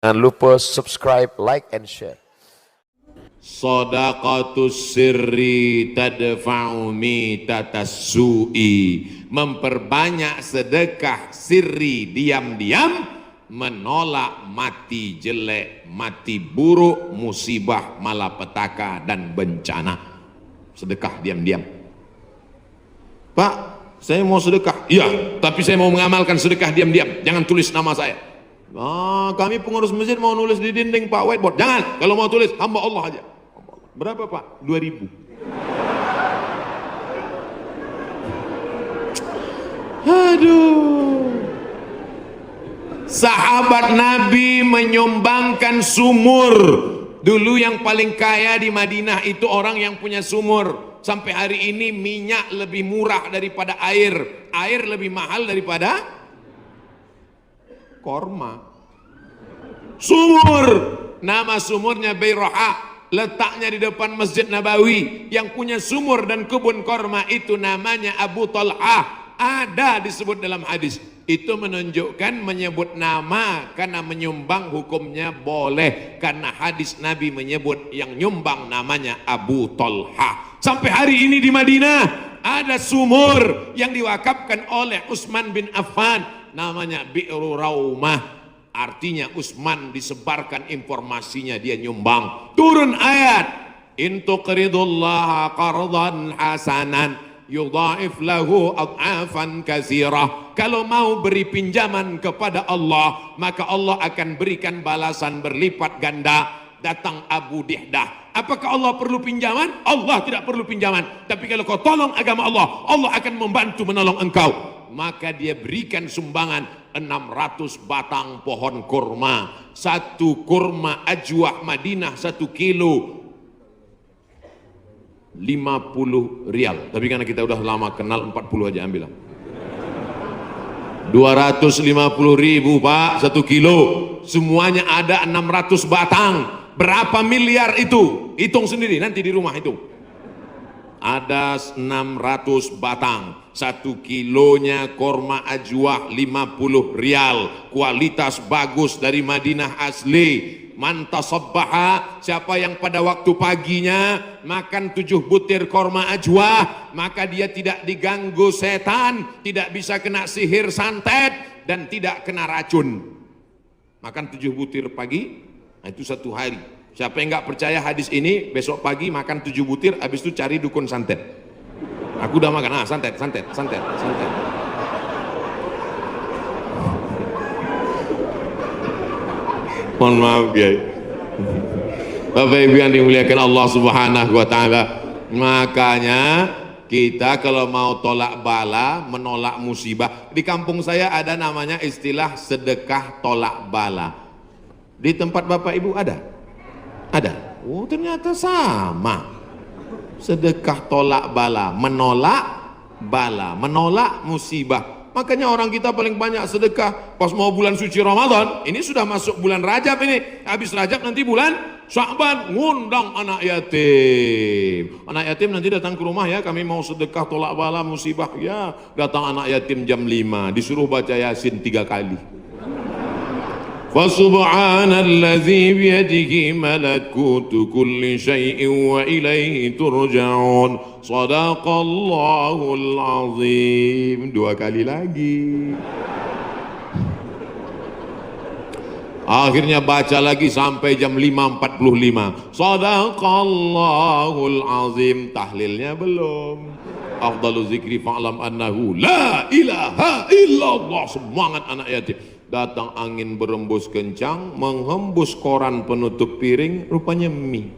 Jangan lupa subscribe, like, and share. Shadaqatus sirri tadfa'u mitatas su'i. Memperbanyak sedekah sirri diam-diam menolak mati jelek, mati buruk, musibah, malapetaka dan bencana. Sedekah diam-diam. Pak, saya mau sedekah. Iya, tapi saya mau mengamalkan sedekah diam-diam. Jangan tulis nama saya. Kami pengurus masjid mau nulis di dinding Pak whiteboard. Jangan, kalau mau tulis hamba Allah aja. Berapa Pak? 2.000. Aduh. Sahabat Nabi menyumbangkan sumur. Dulu yang paling kaya di Madinah itu orang yang punya sumur. Sampai hari ini minyak lebih murah daripada air. Air lebih mahal daripada korma. Sumur, nama sumurnya Bayroha, letaknya di depan Masjid Nabawi. Yang punya sumur dan kebun korma itu namanya Abu Talhah. Ada disebut dalam hadis. Itu menunjukkan menyebut nama karena menyumbang hukumnya boleh. Karena hadis Nabi menyebut yang nyumbang namanya Abu Talhah. Sampai hari ini di Madinah ada sumur yang diwakafkan oleh Utsman bin Affan. Namanya Bi'ru Raumah. Artinya Utsman disebarkan informasinya, dia nyumbang. Turun ayat, in tuqridullaha qardan hasanan yudha'if lahu ad'afan katsirah. Kalau mau beri pinjaman kepada Allah, maka Allah akan berikan balasan berlipat ganda. Datang Abu Dihdah. Apakah Allah perlu pinjaman? Allah tidak perlu pinjaman. Tapi kalau kau tolong agama Allah, Allah akan membantu menolong engkau. Maka dia berikan sumbangan 600 batang pohon kurma. Satu kurma ajwah Madinah 1 kilo 50 rial. Tapi karena kita udah lama kenal 40 aja ambil. 250.000 Pak 1 kilo. Semuanya ada 600 batang. Berapa miliar itu? Hitung sendiri nanti di rumah itu. Ada 600 batang. 1 kilonya korma ajwah 50 rial. Kualitas bagus dari Madinah asli. Man tasabbaha, siapa yang pada waktu paginya makan 7 butir korma ajwah, maka dia tidak diganggu setan, tidak bisa kena sihir santet, dan tidak kena racun. Makan 7 butir pagi, nah itu 1 hari. Siapa yang nggak percaya hadis ini, besok pagi makan 7 butir, habis itu cari dukun santet. Aku udah makan, santet. Mohon maaf ya, Bapak Ibu yang dimuliakan Allah Subhanahu wa Ta'ala. Makanya kita kalau mau tolak bala, menolak musibah, di kampung saya ada namanya istilah sedekah tolak bala. Di tempat Bapak Ibu ada? Ada. Oh ternyata sama. Sedekah tolak bala, menolak musibah. Makanya orang kita paling banyak sedekah pas mau bulan suci Ramadan. Ini sudah masuk bulan Rajab ini. Habis Rajab nanti bulan Sya'ban, ngundang anak yatim. Anak yatim nanti datang ke rumah ya, kami mau sedekah tolak bala musibah. Ya, datang anak yatim jam 5, disuruh baca Yasin 3 kali. Fasubhanallazi biyadihi malakutu kulli syai'in wa ilaihi turja'un. Shadaqallahul azim. 2 kali lagi. Akhirnya baca lagi sampai jam 5.45. Shadaqallahul azim. Tahlilnya belum. Afdalu zikri fa'lam annahu la ilaha illallah. Semangat anak yatim. Datang angin berembus kencang, menghembus koran penutup piring, rupanya mie.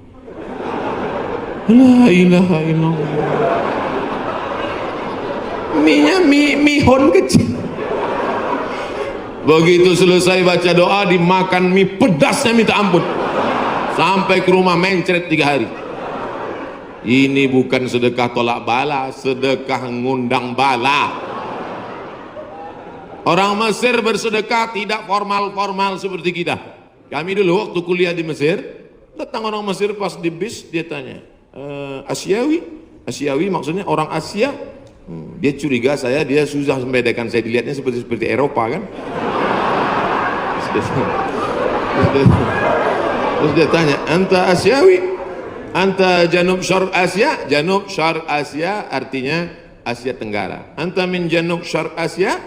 La ilaha illallah. Mie-nya mihon kecil. Begitu selesai baca doa, dimakan mie pedasnya minta ampun. Sampai ke rumah mencret 3 hari. Ini bukan sedekah tolak bala, sedekah ngundang bala. Orang Mesir bersedekah tidak formal-formal seperti kita. Kami dulu waktu kuliah di Mesir, datang orang Mesir pas di bis, dia tanya, Asyawi? Asyawi maksudnya orang Asia? Dia curiga dia susah membedakan, saya dilihatnya seperti Eropa kan. Terus dia tanya, anta Asyawi? Anta Janub Syarq Asia? Janub Syarq Asia artinya Asia Tenggara. Anta min Janub Syarq Asia?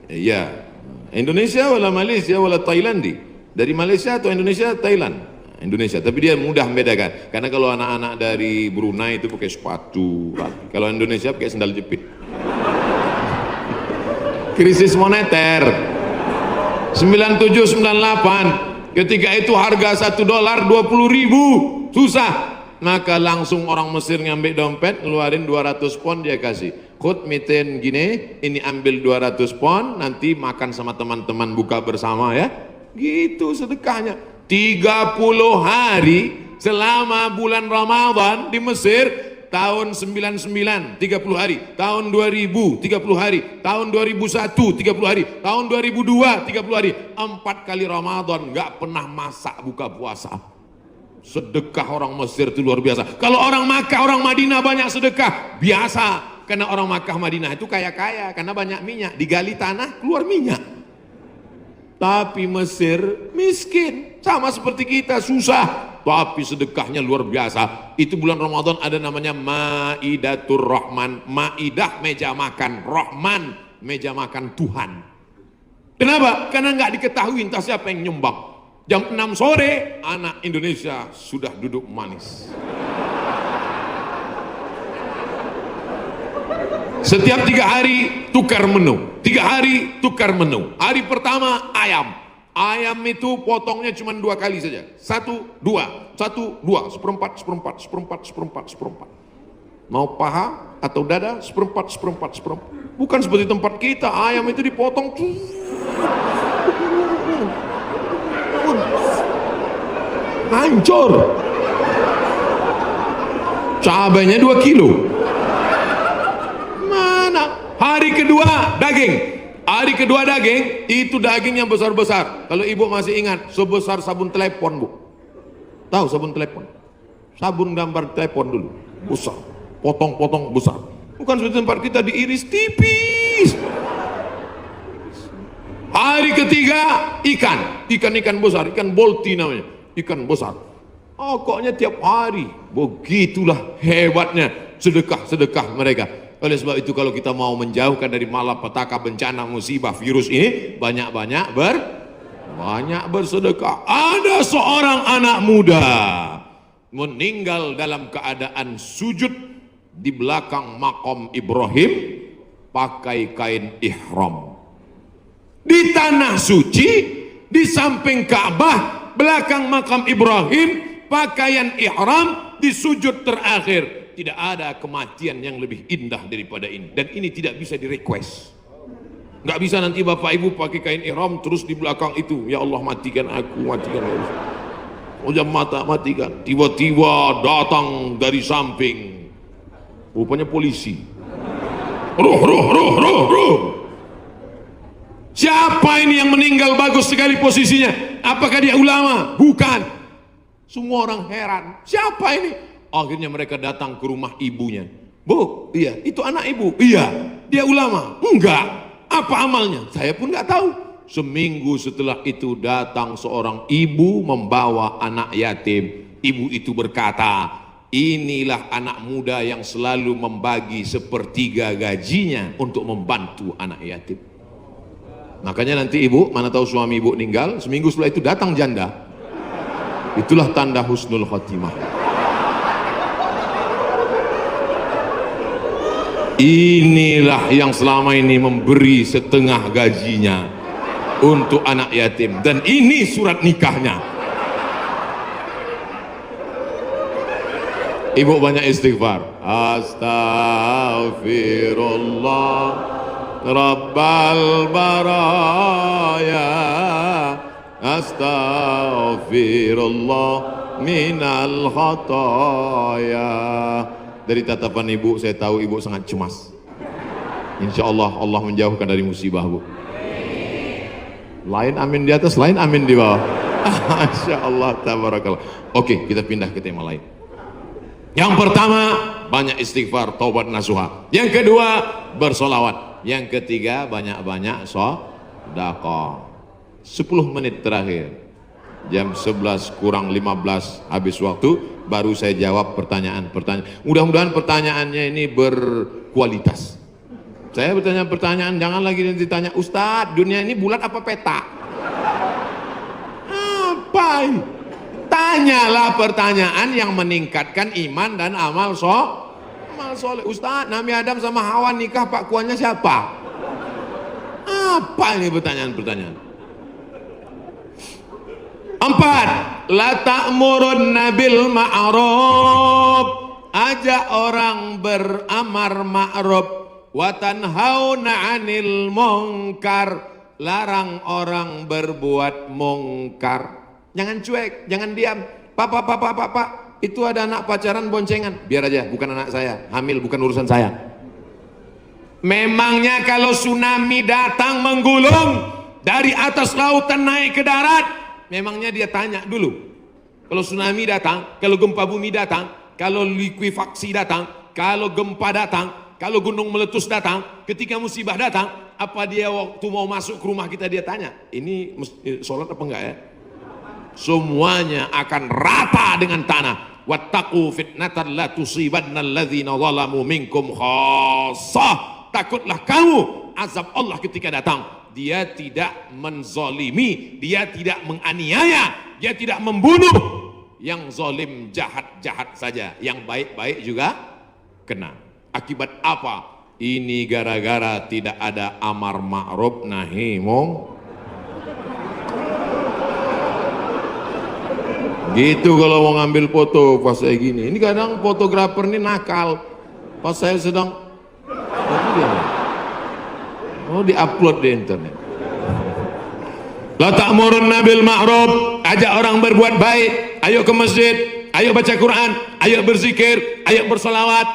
Ya. Indonesia wala Malaysia wala Thailandi? Dari Malaysia atau Indonesia? Thailand. Indonesia. Tapi dia mudah membedakan. Karena kalau anak-anak dari Brunei itu pakai sepatu rapi. Kalau Indonesia pakai sandal jepit. Krisis moneter 97-98. Ketika itu harga $1 20.000, susah. Maka langsung orang Mesir ngambil dompet, ngeluarin 200 pon, dia kasih. Khud miten gini, ini ambil 200 pon, nanti makan sama teman-teman buka bersama ya. Gitu sedekahnya. 30 hari selama bulan Ramadan di Mesir, tahun 99 30 hari, tahun 2000 30 hari, tahun 2001 30 hari, tahun 2002 30 hari, 4 kali Ramadan nggak pernah masak buka puasa. Sedekah orang Mesir itu luar biasa. Kalau orang Makkah, orang Madinah banyak sedekah, biasa. Karena orang Makkah Madinah itu kaya-kaya, karena banyak minyak, digali tanah keluar minyak. Tapi Mesir miskin, sama seperti kita, susah. Tapi sedekahnya luar biasa. Itu bulan Ramadan ada namanya Maidatur Rahman. Maidah meja makan, Rahman meja makan Tuhan. Kenapa? Karena nggak diketahui entah siapa yang nyumbang. Jam 6 sore anak Indonesia sudah duduk manis. Setiap 3 hari tukar menu, 3 hari tukar menu. Hari pertama ayam. Ayam itu potongnya cuma 2 kali saja. 1, 2, 1, 2, seperempat, seperempat, seperempat, seperempat, seperempat. Mau paha atau dada, seperempat, seperempat, seperempat. Bukan seperti tempat kita, ayam itu dipotong. Hancur. Cabainya 2 kilo. Mana? Hari kedua daging. Hari kedua daging, itu daging yang besar-besar. Kalau ibu masih ingat, sebesar sabun telepon, Bu. Tahu sabun telepon? Sabun gambar telepon dulu, besar. Potong-potong besar. Bukan seperti tempat kita diiris tipis. Hari ketiga ikan besar, ikan bolti namanya, ikan besar. Pokoknya tiap hari, begitulah hebatnya sedekah mereka. Oleh sebab itu kalau kita mau menjauhkan dari malapetaka, bencana, musibah, virus ini, banyak-banyak bersedekah. Ada seorang anak muda meninggal dalam keadaan sujud di belakang makam Ibrahim pakai kain ihram. Di tanah suci, di samping Ka'bah, belakang makam Ibrahim, pakaian ihram, di sujud terakhir. Tidak ada kematian yang lebih indah daripada ini. Dan ini tidak bisa di-request. Nggak bisa nanti bapak ibu pakai kain ihram terus di belakang itu, ya Allah matikan aku, matikan aku. Ujam mata matikan. Tiba-tiba datang dari samping, rupanya polisi. Ruh. Siapa ini yang meninggal bagus sekali posisinya? Apakah dia ulama? Bukan. Semua orang heran. Siapa ini? Akhirnya mereka datang ke rumah ibunya. Bu, iya, itu anak ibu. Iya, dia ulama. Enggak. Apa amalnya? Saya pun nggak tahu. Seminggu setelah itu datang seorang ibu membawa anak yatim. Ibu itu berkata, inilah anak muda yang selalu membagi sepertiga gajinya untuk membantu anak yatim. Makanya nanti ibu, mana tahu suami ibu meninggal, seminggu setelah itu datang janda. Itulah tanda husnul khotimah. Inilah yang selama ini memberi setengah gajinya untuk anak yatim. Dan ini surat nikahnya. Ibu banyak istighfar. Astaghfirullah Rabbal baraya, astaghfirullah minal khataya. Dari tatapan ibu saya tahu ibu sangat cemas. Insya Allah Allah menjauhkan dari musibah, Bu. Lain amin di atas, lain amin di bawah. Masya Allah, tabarakallah. Oke, kita pindah ke tema lain. Yang pertama, banyak istighfar, taubat nasuha. Yang kedua, bersolawat. Yang ketiga, banyak-banyak sedekah. 10 menit terakhir. Jam 11 kurang 15 habis waktu, baru saya jawab pertanyaan-pertanyaan. Mudah-mudahan pertanyaannya ini berkualitas. Saya bertanya pertanyaan, jangan lagi ditanya, Ustadz, dunia ini bulat apa peta? Apa ini? Tanyalah pertanyaan yang meningkatkan iman dan amal soleh. Ustadz, Nabi Adam sama Hawa nikah, pak kuannya siapa? Apa ini pertanyaan-pertanyaan? 4. La ta'murunna bil ma'ruf, ajak orang beramar ma'ruf, wa tanhauna 'anil munkar, larang orang berbuat mungkar. Jangan cuek, jangan diam. Pak, itu ada anak pacaran boncengan, biar aja, bukan anak saya, hamil bukan urusan saya. Memangnya kalau tsunami datang menggulung dari atas lautan naik ke darat, memangnya dia tanya dulu? Kalau tsunami datang, kalau gempa bumi datang, kalau likuifaksi datang, kalau gempa datang, kalau gunung meletus datang, ketika musibah datang, apa dia waktu mau masuk ke rumah kita dia tanya, ini sholat apa enggak ya? Semuanya akan rata dengan tanah. Wattaqu fitnatan la tusibanna alladzina zalamu minkum khassah. Takutlah kamu azab Allah ketika datang. Dia tidak menzalimi, dia tidak menganiaya, dia tidak membunuh. Yang zalim jahat-jahat saja, yang baik-baik juga kena. Akibat apa? Ini gara-gara tidak ada amar ma'ruf nahi munkar. Gitu kalau mau ngambil foto pas saya gini. Ini kadang fotografer ini nakal. Pas saya sedang diupload di internet. La ta'murunna bil ma'ruf, ajak orang berbuat baik. Ayo ke masjid, ayo baca Quran, ayo berzikir, ayo bersolawat.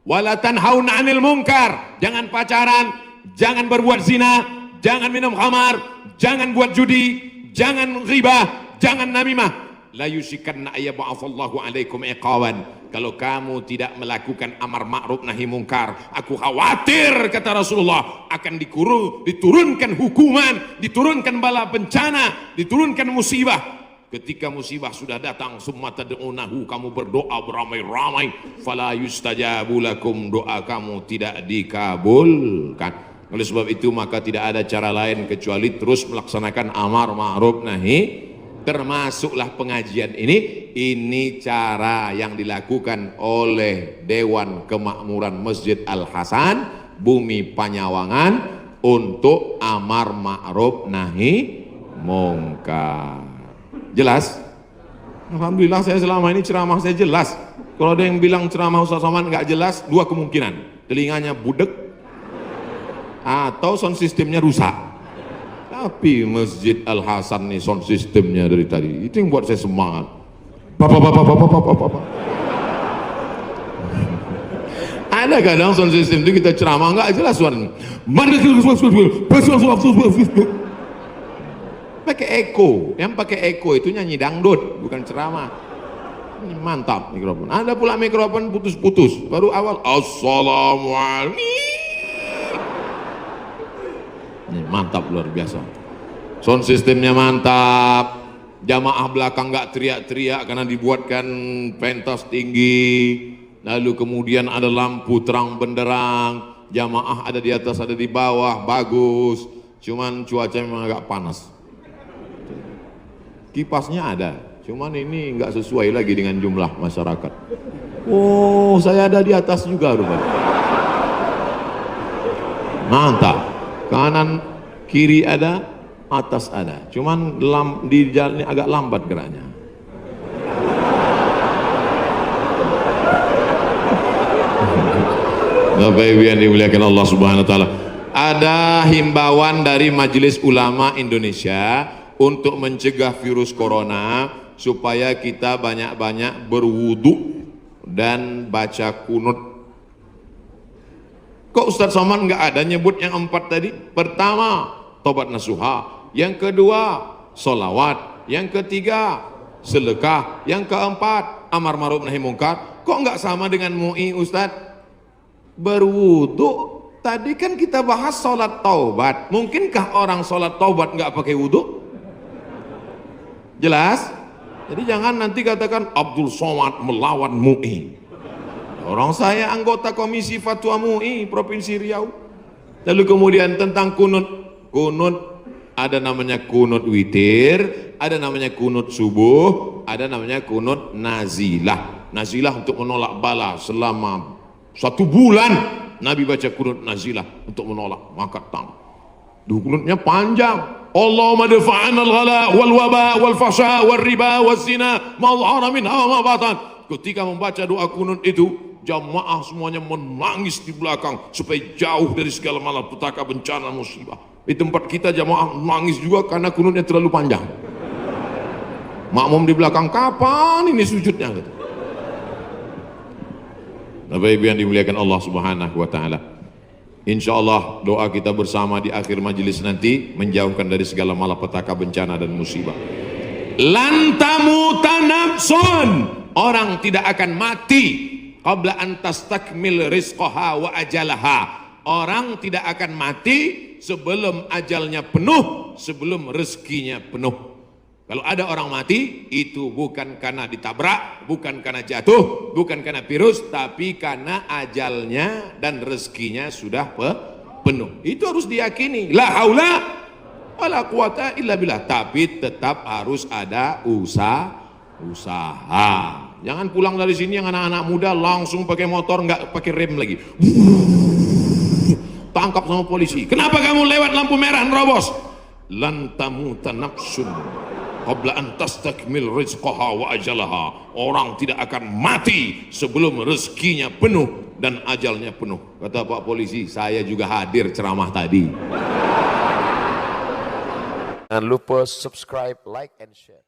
Wala tanhauna 'anil munkar, jangan pacaran, jangan berbuat zina, jangan minum khamar, jangan buat judi, jangan riba, jangan namimah. La yusikanna ayyab'atsallahu 'alaikum iqawan. Kalau kamu tidak melakukan amar ma'ruf nahi mungkar, aku khawatir, kata Rasulullah, akan diturunkan hukuman, diturunkan bala bencana, diturunkan musibah. Ketika musibah sudah datang, summa tad'unahu, kamu berdoa beramai-ramai, fala yustajabu lakum, doa kamu tidak dikabulkan. Oleh sebab itu maka tidak ada cara lain kecuali terus melaksanakan amar ma'ruf nahi. Termasuklah pengajian ini cara yang dilakukan oleh Dewan Kemakmuran Masjid Al-Hasan Bumi Panyawangan untuk amar ma'ruf nahi mungkar. Jelas? Alhamdulillah saya selama ini ceramah saya jelas. Kalau ada yang bilang ceramah Ustaz Somad nggak jelas, dua kemungkinan, telinganya budek atau sound systemnya rusak. Tapi Masjid Al-Hasan nih sound sistemnya dari tadi, itu yang buat saya semangat. Ada kadang sound system itu kita ceramah nggak jelas suaranya. Pakai echo, yang pakai echo itu nyanyi dangdut, bukan ceramah. Ini mantap mikrofon. Ada pula mikrofon putus-putus. Baru awal assalamualaikum. Ini mantap luar biasa. Sound sistemnya mantap. Jamaah belakang nggak teriak-teriak karena dibuatkan pentas tinggi. Lalu kemudian ada lampu terang benderang. Jamaah ada di atas, ada di bawah, bagus. Cuman cuaca memang agak panas. Kipasnya ada, cuman ini nggak sesuai lagi dengan jumlah masyarakat. Oh, saya ada di atas juga rupanya. Mantap. Kanan kiri ada, atas ada, cuman di jalan ini agak lambat geraknya. Bapak Ibu yang dimuliakan Allah Subhanahu wa taala, ada himbauan dari Majelis Ulama Indonesia untuk mencegah virus corona supaya kita banyak-banyak berwudu dan baca kunut. Kok Ustaz Somad nggak ada nyebut yang 4 tadi? Pertama, tobat nasuha. Yang kedua, solawat. Yang ketiga, sedekah. Yang keempat, amar ma'ruf nahi mungkar. Kok nggak sama dengan MUI Ustaz? Berwudu. Tadi kan kita bahas sholat taubat. Mungkinkah orang sholat taubat nggak pakai wudu? Jelas? Jadi jangan nanti katakan Abdul Somad melawan MUI. Orang saya anggota Komisi Fatwa MUI Provinsi Riau. Lalu kemudian tentang kunut. Kunut ada namanya kunut witir, ada namanya kunut subuh, ada namanya kunut nazilah. Nazilah untuk menolak bala selama 1 bulan. Nabi baca kunut nazilah untuk menolak makatan. Kunutnya panjang. Allahumma dafa'ana al-ghala wal waba wal fasha wal riba wal zina ma dhahara minha wa ma batan. Ketika membaca doa kunut itu, jamaah semuanya menangis di belakang supaya jauh dari segala malapetaka, bencana, musibah. Di tempat kita jamaah menangis juga karena kunutnya terlalu panjang. Makmum di belakang, kapan ini sujudnya? Bapak Ibu yang dimuliakan Allah Subhanahu wa taala. Insyaallah doa kita bersama di akhir majelis nanti menjauhkan dari segala malapetaka, bencana dan musibah. Lan tamuta nafsun, orang tidak akan mati qabla an tastakmil rizqaha wa ajalaha. Orang tidak akan mati sebelum ajalnya penuh, sebelum rezekinya penuh. Kalau ada orang mati, itu bukan karena ditabrak, bukan karena jatuh, bukan karena virus, tapi karena ajalnya dan rezekinya sudah penuh. Itu harus diyakini. La haula wala quwata illa billah. Tapi tetap harus ada usaha. Jangan pulang dari sini yang anak-anak muda langsung pakai motor, nggak pakai rem lagi. Tangkap sama polisi. Kenapa kamu lewat lampu merah nerobos? Lan tamuta nafsun qabla an tastakmil rizqaha wa ajalaha. Orang tidak akan mati sebelum rezekinya penuh dan ajalnya penuh. Kata Pak Polisi, saya juga hadir ceramah tadi. Jangan lupa subscribe, like, and share.